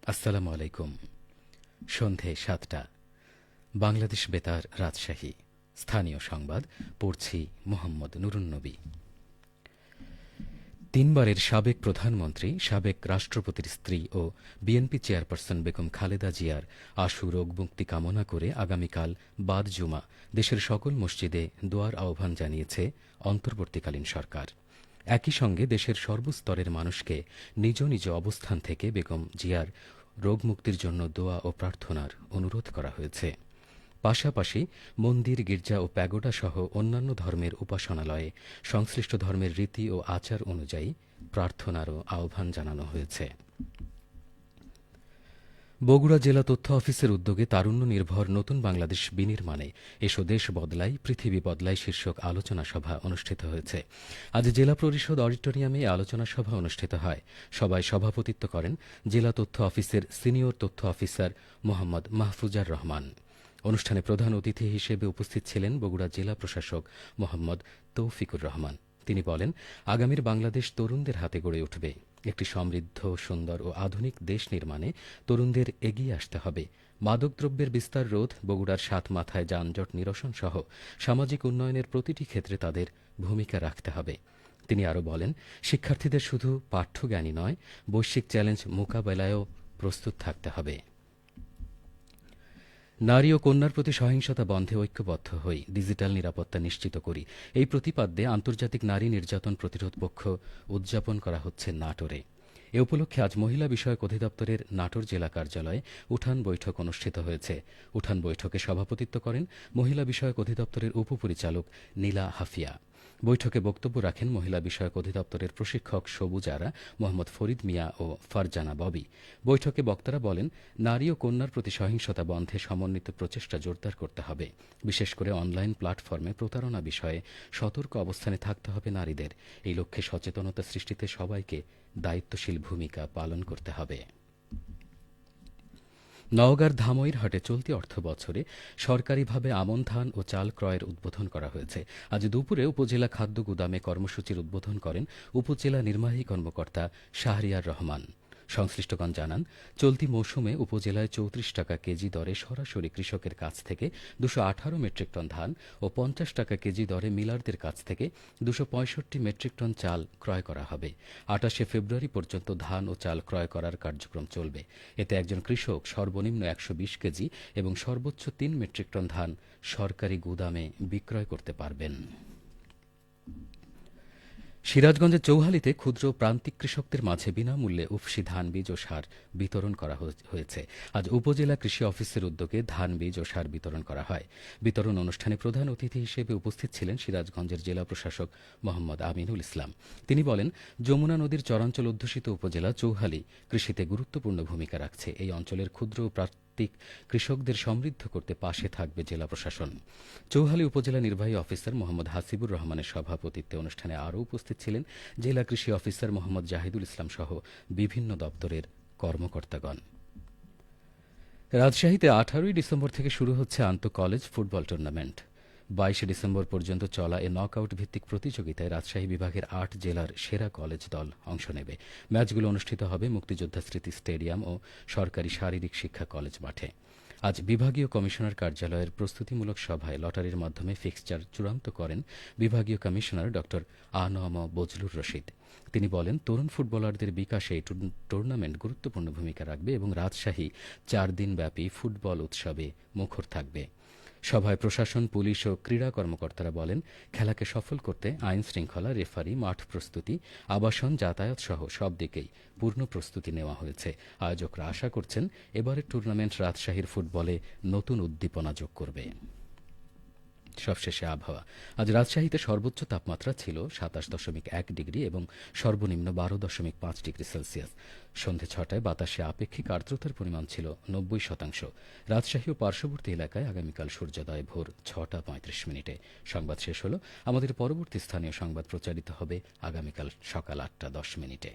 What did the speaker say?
আসসালামু আলাইকুম। সন্ধে ৭টা। বাংলাদেশ বেতার, রাজশাহী। স্থানীয় সংবাদ পড়ছি মোহাম্মদ নুরুন্নবী। তিনবারের সাবেক প্রধানমন্ত্রী, সাবেক রাষ্ট্রপতির স্ত্রী ও বিএনপি চেয়ারপারসন বেগম খালেদা জিয়ার আশু রোগ মুক্তি কামনা করে আগামীকাল বাদ জুমা দেশের সকল মসজিদে দোয়ার আহ্বান জানিয়েছে অন্তর্বর্তীকালীন সরকার। একই সঙ্গে দেশের সর্বস্তরের মানুষকে নিজ নিজ অবস্থান থেকে বেগম জিয়ার রোগমুক্তির জন্য দোয়া ও প্রার্থনার অনুরোধ করা হয়েছে। পাশাপাশি মন্দির, গির্জা ও প্যাগোডা সহ অন্যান্য ধর্মের উপাসনালয়ে সংশ্লিষ্ট ধর্মের রীতি ও আচার অনুযায়ী প্রার্থনারও আহ্বান জানানো হয়েছে। বগুড়া জেলা তথ্য অফিসের উদ্যোগে তারুণ্য নির্ভর নতুন বাংলাদেশ বিনির্মাণে এসো দেশ বদলাই, পৃথিবী বদলাই শীর্ষক আলোচনা সভা অনুষ্ঠিত হয়েছে। আজ জেলা পরিষদ অডিটোরিয়ামে এই আলোচনা সভা অনুষ্ঠিত হয়। সভায় সভাপতিত্ব করেন জেলা তথ্য অফিসের সিনিয়র তথ্য অফিসার মোহাম্মদ মাহফুজার রহমান। অনুষ্ঠানে প্রধান অতিথি হিসেবে উপস্থিত ছিলেন বগুড়া জেলা প্রশাসক মোহাম্মদ তৌফিকুর রহমান। তিনি বলেন, আগামীর বাংলাদেশ তরুণদের হাতে গড়ে উঠবে। একটি সমৃদ্ধ, সুন্দর ও আধুনিক দেশ নির্মাণে তরুণদের এগিয়ে আসতে হবে। মাদকদ্রব্যের বিস্তার রোধ, বগুড়ার সাত মাথায় যানজট নিরসন সহ সামাজিক উন্নয়নের প্রতিটি ক্ষেত্রে তাদের ভূমিকা রাখতে হবে। তিনি আরও বলেন, শিক্ষার্থীদের শুধু পাঠ্যজ্ঞানই নয়, বৈশ্বিক চ্যালেঞ্জ মোকাবেলায়ও প্রস্তুত থাকতে হবে। নারী ও কন্যার প্রতি সহিংসতা বন্ধে ঐক্যবদ্ধ হই, ডিজিটাল নিরাপত্তা নিশ্চিত করি, এই প্রতিপাদ্যে আন্তর্জাতিক নারী নির্যাতন প্রতিরোধ পক্ষ উদযাপন করা হচ্ছে নাটোরে। এ উপলক্ষে আজ মহিলা বিষয়ক অধিদপ্তরের নাটোর জেলা কার্যালয়ে উঠান বৈঠক অনুষ্ঠিত হয়েছে। উঠান বৈঠকে সভাপতিত্ব করেন মহিলা বিষয়ক অধিদপ্তরের উপপরিচালক নীলা হাফিয়া। বৈঠকে বক্তব্য রাখেন মহিলা বিষয়ক অধিদপ্তরের প্রশিক্ষক সবুজ আরা, মোহাম্মদ ফরিদ মিয়া ও ফারজানা ববি। বৈঠকে বক্তারা বলেন, নারী ও কন্যার প্রতি সহিংসতা বন্ধে সমন্বিত প্রচেষ্টা জোরদার করতে হবে। বিশেষ করে অনলাইন প্ল্যাটফর্মে প্রতারণা বিষয়ে সতর্ক অবস্থানে থাকতে হবে নারীদের। এই লক্ষ্যে সচেতনতা সৃষ্টিতে সবাইকে দায়িত্বশীল ভূমিকা পালন করতে হবে। নওগাঁর ধামইরহাটে চলতি অর্থবছরে সরকারিভাবে আমন ধান ও চাল ক্রয়ের উদ্বোধন করা হয়েছে। আজ দুপুরে উপজেলা খাদ্য গুদামে কর্মসূচির উদ্বোধন করেন উপজেলা নির্বাহী কর্মকর্তা শাহরিয়ার রহমান। সংশ্লিষ্টগণ জানান, চলতি মৌসুমে উপজেলায় ৩৪ টাকা কেজি দরে সরাসরি কৃষকের কাছ থেকে ২১৮ মেট্রিক টন ধান ও ৫০ টাকা কেজি দরে মিলারদের কাছ থেকে ২৬৫ মেট্রিক টন চাল ক্রয় করা হবে। ২৮ ফেব্রুয়ারি পর্যন্ত ধান ও চাল ক্রয় করার কার্যক্রম চলবে। এতে একজন কৃষক সর্বনিম্ন ১২০ কেজি এবং সর্বোচ্চ ৩ মেট্রিক টন ধান সরকারি গুদামে বিক্রয় করতে পারবেন। সিরাজগঞ্জের চৌহালিতে ক্ষুদ্র প্রান্তিক কৃষকদের মাঝে বিনামূল্যে উফশী ধান বীজ ও সার বিতরণ করা হয়েছে। আজ উপজেলা কৃষি অফিসের উদ্যোগে ধান বীজ ও সার বিতরণ করা হয়। বিতরণ অনুষ্ঠানে প্রধান অতিথি হিসেবে উপস্থিত ছিলেন সিরাজগঞ্জের জেলা প্রশাসক মোহাম্মদ আমিনুল ইসলাম। তিনি বলেন, যমুনা নদীর চরাঞ্চল অধ্যুষিত উপজেলা চৌহালি কৃষিতে গুরুত্বপূর্ণ ভূমিকা রাখছে। এই অঞ্চলের ক্ষুদ্র ও কৃষকদের সমৃদ্ধ করতে পাশে থাকবে জেলা প্রশাসন। চৌহালি উপজেলা নির্বাহী অফিসার মোহাম্মদ হাসিবুর রহমানের সভাপতিত্বে অনুষ্ঠানে আরও উপস্থিত ছিলেন জেলা কৃষি অফিসার মোহাম্মদ জাহিদুল ইসলাম সহ বিভিন্ন দপ্তরের কর্মকর্তাগণ। রাজশাহীতে ১৮ ডিসেম্বর থেকে শুরু হচ্ছে আন্তঃ কলেজ ফুটবল টুর্নামেন্ট। ২২ ডিসেম্বর পর্যন্ত চলা এ নকআউট ভিত্তিক প্রতিযোগিতায় রাজশাহী বিভাগের ৮ জেলার সেরা কলেজ দল অংশ নেবে। ম্যাচগুলো অনুষ্ঠিত হবে মুক্তিযোদ্ধা স্মৃতি স্টেডিয়াম ও সরকারি শারীরিক শিক্ষা কলেজ মাঠে। আজ বিভাগীয় কমিশনার কার্যালয়ের প্রস্তুতিমূলক সভায় লটারির মাধ্যমে ফিক্সচার চূড়ান্ত করেন বিভাগীয় কমিশনার ড আ.ন.ম বজলুর রশিদ। তিনি বলেন, তরুণ ফুটবলারদের বিকাশে এই টুর্নামেন্ট গুরুত্বপূর্ণ ভূমিকা রাখবে এবং রাজশাহী ৪ দিনব্যাপী ফুটবল উৎসবে মুখর থাকবে। সভায় প্রশাসন, পুলিশ ও ক্রীড়া কর্মকর্তারা বলেন, খেলাকে সফল করতে আইন শৃঙ্খলা, রেফারি, মাঠ প্রস্তুতি, আবাসন, যাতায়াত সহ সব দিকেই পূর্ণ প্রস্তুতি নেওয়া হয়েছে। আয়োজকরা আশা করছেন, এবারের টুর্নামেন্ট রাজশাহীর ফুটবলে নতুন উদ্দীপনা যোগ করবে। সবশেষে আবহাওয়া। আজ রাজশাহীতে সর্বোচ্চ তাপমাত্রা ছিল ২৭.১ ডিগ্রি এবং সর্বনিম্ন ১২.৫ ডিগ্রি সেলসিয়াস। সন্ধে ৬টায় বাতাসে আপেক্ষিক আর্দ্রতার পরিমাণ ছিল ৯০%। রাজশাহী ও পার্শ্ববর্তী এলাকায় আগামীকাল সূর্যোদয় ভোর ৬টা ৩৫ মিনিটে। সংবাদ শেষ হল। আমাদের পরবর্তী স্থানীয় সংবাদ প্রচারিত হবে আগামীকাল সকাল ৮টা ১০ মিনিটে।